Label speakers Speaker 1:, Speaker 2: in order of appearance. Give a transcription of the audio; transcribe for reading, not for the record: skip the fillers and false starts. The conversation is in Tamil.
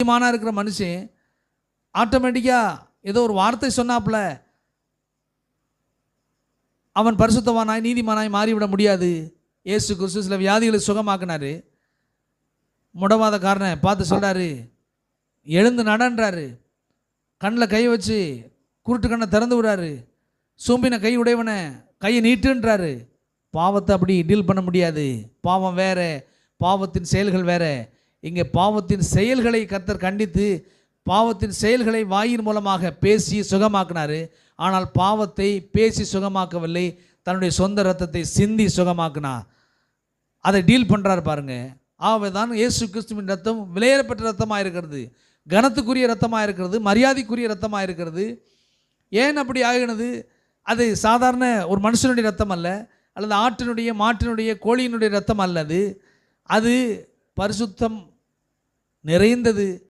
Speaker 1: மானா இருக்கிற மனுஷன் ஆட்டோமேட்டிக்காக ஏதோ ஒரு வார்த்தை சொன்னாப்புல அவன் பரிசுத்தவானாய் நீதிமானாய் மாறிவிட முடியாது. இயேசு கிறிஸ்து சில வியாதிகளை சுகமாக்கினார். முடவாதக்காரனை பார்த்து சொல்கிறாரு, எழுந்து நடன்றாரு. கண்ணில் கை வச்சு குருட்டு கண்ணை திறந்து விடுறாரு. சூம்பின கை உடையவனை கையை நீட்டுன்றாரு. பாவத்தை அப்படி டீல் பண்ண முடியாது. பாவம் வேற, பாவத்தின் செயல்கள் வேற. இங்கே பாவத்தின் செயல்களை கர்த்தர் கண்டித்து பாவத்தின் செயல்களை வாயின் மூலமாக பேசி சுகமாக்கினார். ஆனால் பாவத்தை பேசி சுகமாக்கவில்லை, தன்னுடைய சொந்த இரத்தத்தை சிந்தி சுகமாக்கினார். அதை டீல் பண்ணுறாரு பாருங்க. ஆகவே தான் இயேசு கிறிஸ்துவின் ரத்தம் விலையேறப்பட்ட ரத்தமாக இருக்கிறது, கனத்துக்குரிய ரத்தமாக இருக்கிறது, மரியாதைக்குரிய ரத்தமாக இருக்கிறது. ஏன் அப்படி ஆகினது? அது சாதாரண ஒரு மனுஷனுடைய ரத்தம் அல்ல, அல்லது ஆட்டினுடைய மாட்டினுடைய கோழியினுடைய ரத்தம் அல்லது. அது பரிசுத்தம் நிறைந்தது.